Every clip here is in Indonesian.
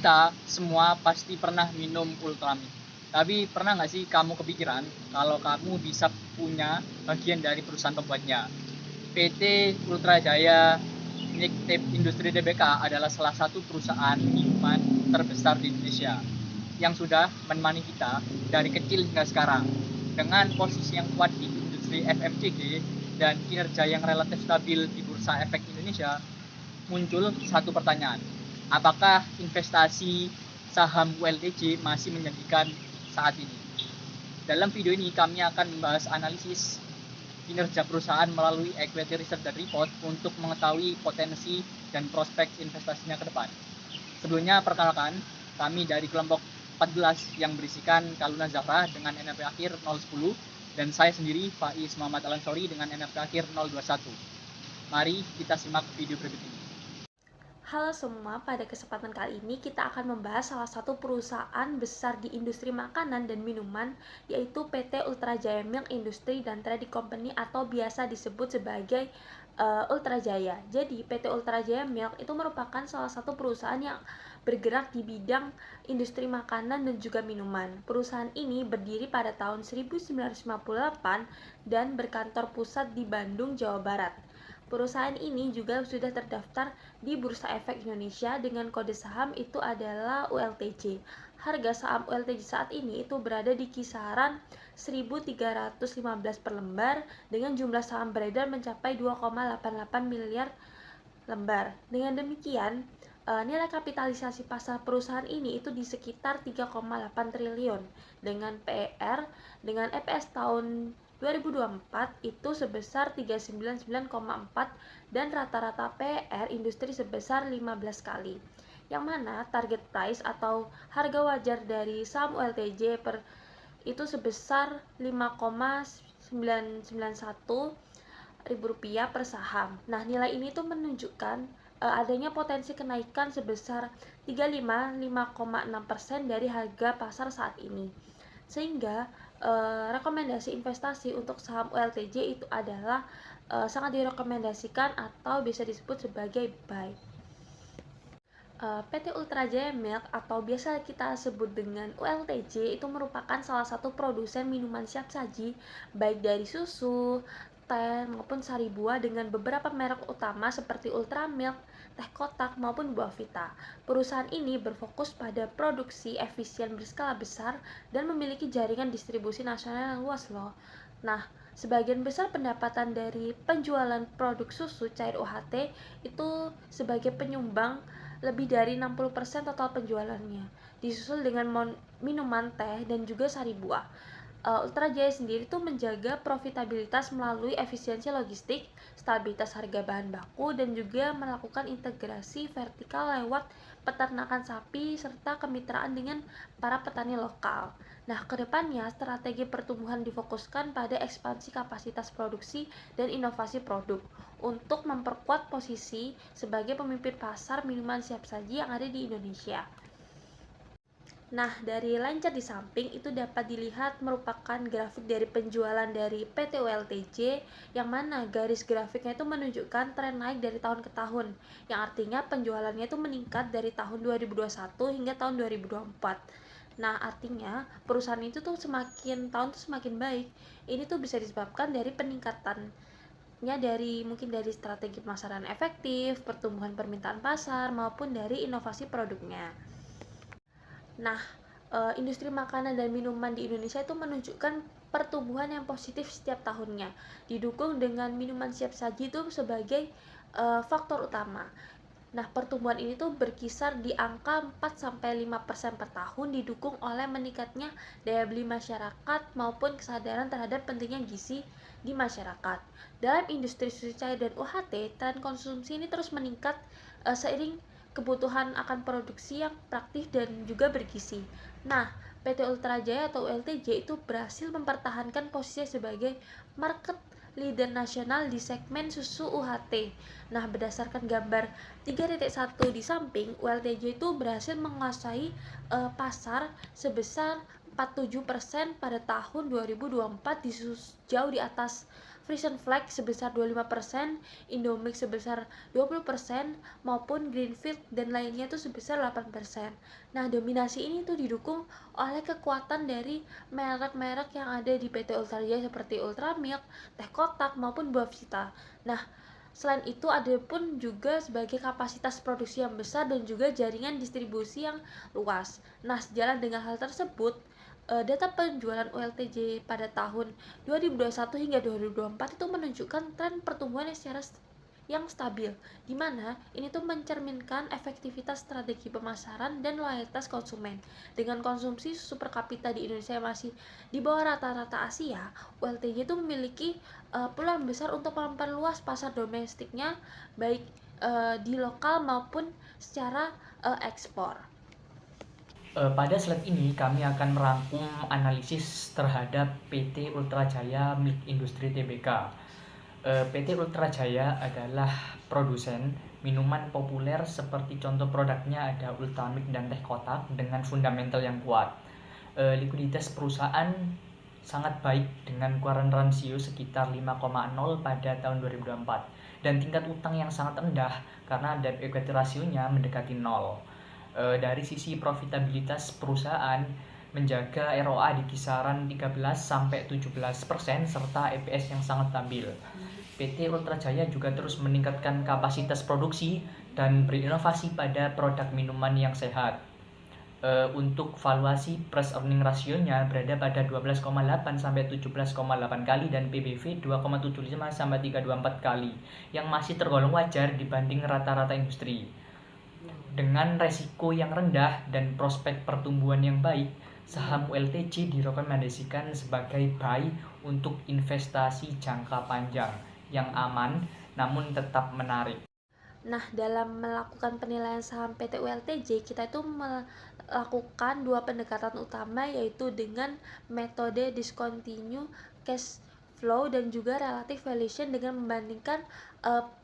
Kita semua pasti pernah minum Ultramilk. Tapi pernah nggak sih kamu kepikiran kalau kamu bisa punya bagian dari perusahaan pembuatnya? PT Ultra Jaya milik industri TBK adalah salah satu perusahaan minuman terbesar di Indonesia yang sudah menemani kita dari kecil hingga sekarang. Dengan posisi yang kuat di industri FMCG dan kinerja yang relatif stabil di Bursa Efek Indonesia, muncul satu pertanyaan. Apakah investasi saham ULTJ masih menjanjikan saat ini? Dalam video ini kami akan membahas analisis kinerja perusahaan melalui equity research dan report untuk mengetahui potensi dan prospek investasinya ke depan. Sebelumnya perkenalkan, kami dari kelompok 14 yang berisikan Kaluna Zahra dengan NFP akhir 010 dan saya sendiri Faiz Muhammad Alansori dengan NFP akhir 021. Mari kita simak video berikut ini. Halo semua, pada kesempatan kali ini kita akan membahas salah satu perusahaan besar di industri makanan dan minuman, yaitu PT Ultra Jaya Milk Industry dan Trading Company atau biasa disebut sebagai Ultra Jaya. Jadi PT Ultra Jaya Milk itu merupakan salah satu perusahaan yang bergerak di bidang industri makanan dan juga minuman. Perusahaan ini berdiri pada tahun 1958 dan berkantor pusat di Bandung, Jawa Barat. Perusahaan ini juga sudah terdaftar di Bursa Efek Indonesia dengan kode saham itu adalah ULTJ. Harga saham ULTJ saat ini itu berada di kisaran 1.315 per lembar dengan jumlah saham beredar mencapai 2,88 miliar lembar. Dengan demikian, nilai kapitalisasi pasar perusahaan ini itu di sekitar 3,8 triliun dengan PER dengan EPS tahun 2024 itu sebesar 399,4 dan rata-rata PER industri sebesar 15 kali. Yang mana target price atau harga wajar dari saham ULTJ itu sebesar 5,991 Rp1.000 per saham. Nah, nilai ini tuh menunjukkan adanya potensi kenaikan sebesar 5,6% dari harga pasar saat ini. Sehingga rekomendasi investasi untuk saham ULTJ itu adalah sangat direkomendasikan atau bisa disebut sebagai buy. PT Ultra Jaya Milk atau biasa kita sebut dengan ULTJ itu merupakan salah satu produsen minuman siap saji baik dari susu, teh maupun sari buah dengan beberapa merek utama seperti Ultra Milk, teh kotak maupun buah vita. Perusahaan ini berfokus pada produksi efisien berskala besar dan memiliki jaringan distribusi nasional yang luas loh. Nah, sebagian besar pendapatan dari penjualan produk susu cair UHT itu sebagai penyumbang lebih dari 60% total penjualannya, disusul dengan minuman teh dan juga sari buah. Ultra Jaya sendiri tuh menjaga profitabilitas melalui efisiensi logistik, stabilitas harga bahan baku, dan juga melakukan integrasi vertikal lewat peternakan sapi serta kemitraan dengan para petani lokal. Nah, kedepannya strategi pertumbuhan difokuskan pada ekspansi kapasitas produksi dan inovasi produk untuk memperkuat posisi sebagai pemimpin pasar minuman siap saji yang ada di Indonesia. Nah, dari line chart di samping itu dapat dilihat merupakan grafik dari penjualan dari PT ULTJ yang mana garis grafiknya itu menunjukkan tren naik dari tahun ke tahun, yang artinya penjualannya itu meningkat dari tahun 2021 hingga tahun 2024. Nah, artinya perusahaan itu tuh semakin tahun tuh semakin baik. Ini tuh bisa disebabkan dari peningkatannya dari mungkin dari strategi pemasaran efektif, pertumbuhan permintaan pasar maupun dari inovasi produknya. Nah, industri makanan dan minuman di Indonesia itu menunjukkan pertumbuhan yang positif setiap tahunnya, didukung dengan minuman siap saji itu sebagai faktor utama. Nah, pertumbuhan ini tuh berkisar di angka 4-5% per tahun, didukung oleh meningkatnya daya beli masyarakat maupun kesadaran terhadap pentingnya gizi di masyarakat. Dalam industri susu cair dan UHT, tren konsumsi ini terus meningkat seiring kebutuhan akan produksi yang praktis dan juga bergizi. Nah, PT Ultra Jaya atau ULTJ itu berhasil mempertahankan posisinya sebagai market leader nasional di segmen susu UHT. Nah, berdasarkan gambar 3.1 di samping, ULTJ itu berhasil menguasai pasar sebesar 47% pada tahun 2024 jauh di atas Frisian Flag sebesar 25%, Indomix sebesar 20%, maupun Greenfield dan lainnya itu sebesar 8%. Nah, dominasi ini tuh didukung oleh kekuatan dari merek-merek yang ada di PT Ultra Jaya seperti Ultramilk, Teh Kotak, maupun Buavita. Nah, selain itu ada pun juga sebagai kapasitas produksi yang besar dan juga jaringan distribusi yang luas. Nah, sejalan dengan hal tersebut, data penjualan ULTJ pada tahun 2021 hingga 2024 itu menunjukkan tren pertumbuhan yang stabil, di mana ini tuh mencerminkan efektivitas strategi pemasaran dan loyalitas konsumen. Dengan konsumsi susu per kapita di Indonesia yang masih di bawah rata-rata Asia, ULTJ itu memiliki peluang besar untuk memperluas pasar domestiknya, baik di lokal maupun secara ekspor. Pada slide ini kami akan merangkum analisis terhadap PT Ultra Jaya Milk Industri Tbk. PT Ultra Jaya adalah produsen minuman populer seperti contoh produknya ada Ultramilk dan Teh Kotak dengan fundamental yang kuat. Likuiditas perusahaan sangat baik dengan current ratio sekitar 5,0 pada tahun 2024 dan tingkat utang yang sangat rendah karena debt equity rasionya mendekati 0. Dari sisi profitabilitas perusahaan menjaga ROA di kisaran 13-17% serta EPS yang sangat stabil. PT Ultra Jaya juga terus meningkatkan kapasitas produksi dan berinovasi pada produk minuman yang sehat. Untuk valuasi price earning rasionya berada pada 12,8 sampai 17,8 kali dan PBV 2,75 sampai 3,24 kali yang masih tergolong wajar dibanding rata-rata industri. Dengan resiko yang rendah dan prospek pertumbuhan yang baik, saham ULTJ direkomendasikan sebagai buy untuk investasi jangka panjang yang aman namun tetap menarik. Nah, dalam melakukan penilaian saham PT ULTJ, kita itu melakukan dua pendekatan utama, yaitu dengan metode discontinue cash flow dan juga relative valuation dengan membandingkan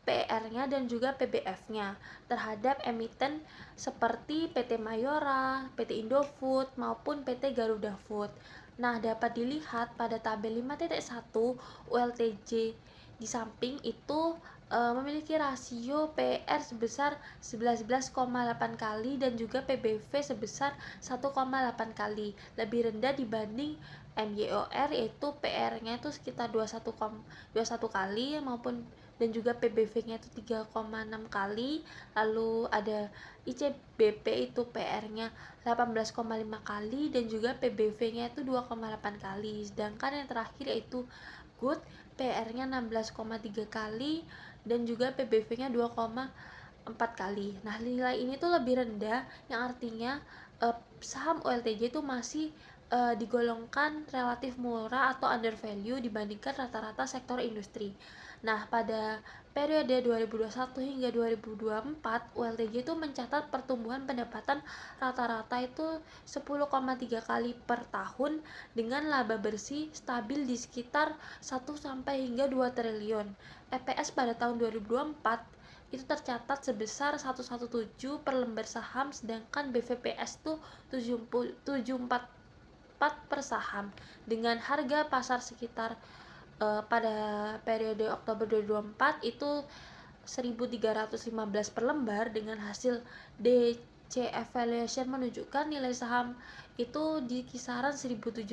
PR-nya dan juga PBF-nya terhadap emiten seperti PT Mayora, PT Indofood, maupun PT Garuda Food. Nah, dapat dilihat pada tabel 5.1 ULTJ di samping itu memiliki rasio PR sebesar 11,8 kali dan juga PBV sebesar 1,8 kali, lebih rendah dibanding MYOR, yaitu PR-nya itu sekitar 21 kali maupun dan juga PBV-nya itu 3,6 kali. Lalu ada ICBP itu PR-nya 18,5 kali dan juga PBV-nya itu 2,8 kali. Sedangkan yang terakhir yaitu Good, PR-nya 16,3 kali dan juga PBV-nya 2,4 kali. Nah, nilai ini tuh lebih rendah, yang artinya saham ULTJ itu masih digolongkan relatif murah atau under value dibandingkan rata-rata sektor industri. Nah, pada periode 2021 hingga 2024, ULTJ itu mencatat pertumbuhan pendapatan rata-rata itu 10,3 kali per tahun dengan laba bersih stabil di sekitar 1 sampai hingga 2 triliun. EPS pada tahun 2024 itu tercatat sebesar 117 per lembar saham, sedangkan BVPS itu 744 per saham dengan harga pasar sekitar pada periode Oktober 2024 itu 1.315 per lembar dengan hasil DC evaluation menunjukkan nilai saham itu di kisaran 1.700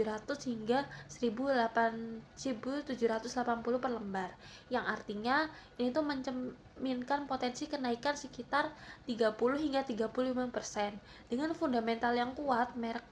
hingga 1.780 per lembar, yang artinya ini tuh mencerminkan potensi kenaikan sekitar 30 hingga 35%. Dengan fundamental yang kuat, merek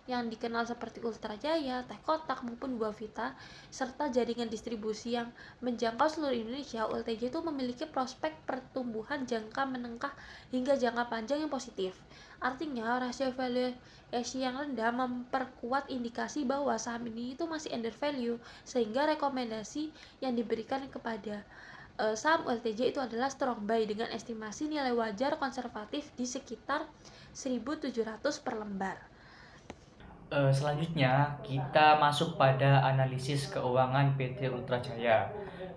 yang dikenal seperti Ultra Jaya, Teh Kotak maupun Buavita serta jaringan distribusi yang menjangkau seluruh Indonesia, ULTJ itu memiliki prospek pertumbuhan jangka menengah hingga jangka panjang yang positif. Artinya, rasio valuasi yang rendah memperkuat indikasi bahwa saham ini itu masih under value, sehingga rekomendasi yang diberikan kepada saham ULTJ itu adalah strong buy dengan estimasi nilai wajar konservatif di sekitar 1.700 per lembar. Selanjutnya kita masuk pada analisis keuangan PT Ultra Jaya.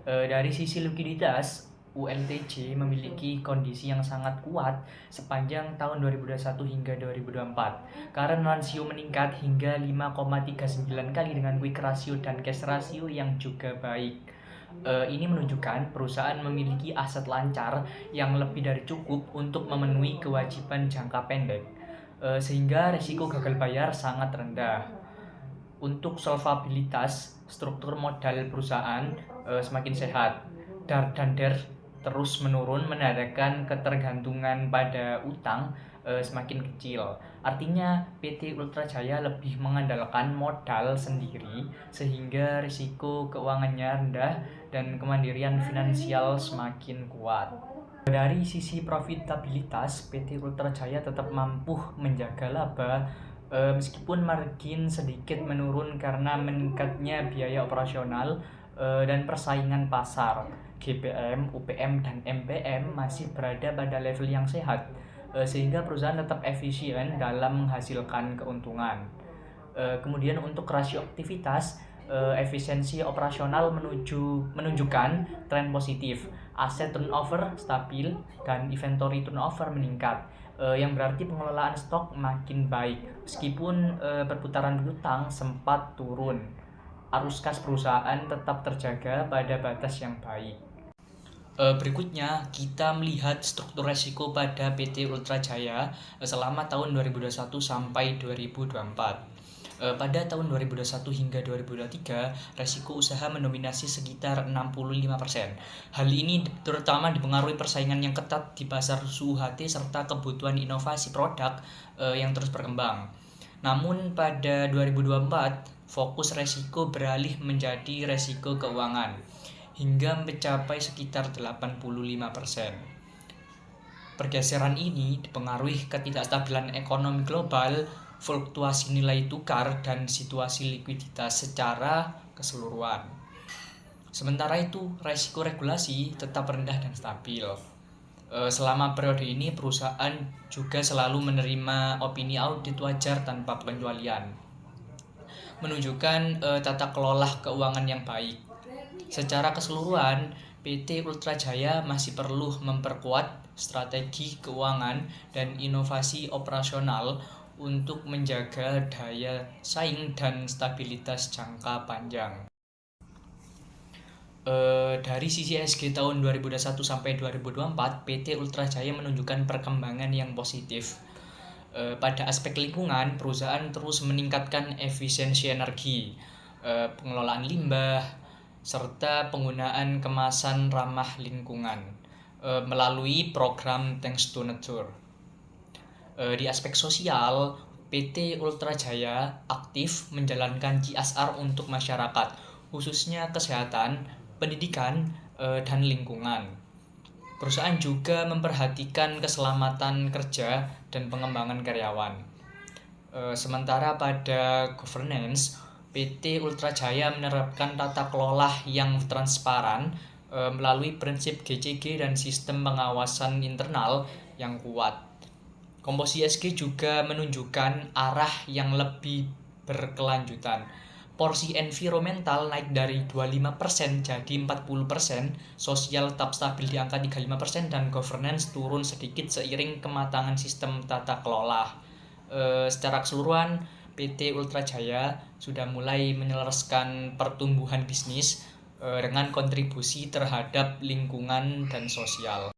Dari sisi likuiditas, ULTJ memiliki kondisi yang sangat kuat sepanjang tahun 2021 hingga 2024. Current ratio meningkat hingga 5,39 kali dengan quick ratio dan cash ratio yang juga baik. Ini menunjukkan perusahaan memiliki aset lancar yang lebih dari cukup untuk memenuhi kewajiban jangka pendek, sehingga risiko gagal bayar sangat rendah. Untuk solvabilitas, struktur modal perusahaan semakin sehat. DAR dan DER terus menurun, menandakan ketergantungan pada utang semakin kecil. Artinya PT Ultra Jaya lebih mengandalkan modal sendiri sehingga risiko keuangannya rendah dan kemandirian finansial semakin kuat. Dari sisi profitabilitas, PT Ultra Jaya tetap mampu menjaga laba meskipun margin sedikit menurun karena meningkatnya biaya operasional dan persaingan pasar. GPM, UPM, dan MPM masih berada pada level yang sehat, sehingga perusahaan tetap efisien dalam menghasilkan keuntungan. Kemudian untuk rasio aktivitas, efisiensi operasional menunjukkan tren positif. Aset turnover stabil dan inventory turnover meningkat, yang berarti pengelolaan stok makin baik meskipun perputaran utang sempat turun. Arus kas perusahaan tetap terjaga pada batas yang baik. Berikutnya kita melihat struktur resiko pada PT Ultra Jaya selama tahun 2021 sampai 2024. Pada tahun 2021 hingga 2023, resiko usaha mendominasi sekitar 65%. Hal ini terutama dipengaruhi persaingan yang ketat di pasar suhu UHT serta kebutuhan inovasi produk yang terus berkembang. Namun pada 2024, fokus resiko beralih menjadi resiko keuangan hingga mencapai sekitar 85%. Pergeseran ini dipengaruhi ketidakstabilan ekonomi global, fluktuasi nilai tukar, dan situasi likuiditas secara keseluruhan. Sementara itu, resiko regulasi tetap rendah dan stabil. Selama periode ini, perusahaan juga selalu menerima opini audit wajar tanpa pengecualian, menunjukkan tata kelola keuangan yang baik. Secara keseluruhan, PT Ultra Jaya masih perlu memperkuat strategi keuangan dan inovasi operasional untuk menjaga daya saing dan stabilitas jangka panjang. Dari sisi ESG tahun 2021 sampai 2024, PT Ultra Jaya menunjukkan perkembangan yang positif. Pada aspek lingkungan, perusahaan terus meningkatkan efisiensi energi, pengelolaan limbah, serta penggunaan kemasan ramah lingkungan melalui program Thanks to Nature. Di aspek sosial, PT Ultra Jaya aktif menjalankan CSR untuk masyarakat, khususnya kesehatan, pendidikan, dan lingkungan. Perusahaan juga memperhatikan keselamatan kerja dan pengembangan karyawan. Sementara pada governance, PT Ultra Jaya menerapkan tata kelola yang transparan melalui prinsip GCG dan sistem pengawasan internal yang kuat. Komposisi ESG juga menunjukkan arah yang lebih berkelanjutan. Porsi environmental naik dari 25% jadi 40%, sosial tetap stabil di angka 35%, dan governance turun sedikit seiring kematangan sistem tata kelola. Secara keseluruhan, PT Ultra Jaya sudah mulai menyelaraskan pertumbuhan bisnis dengan kontribusi terhadap lingkungan dan sosial.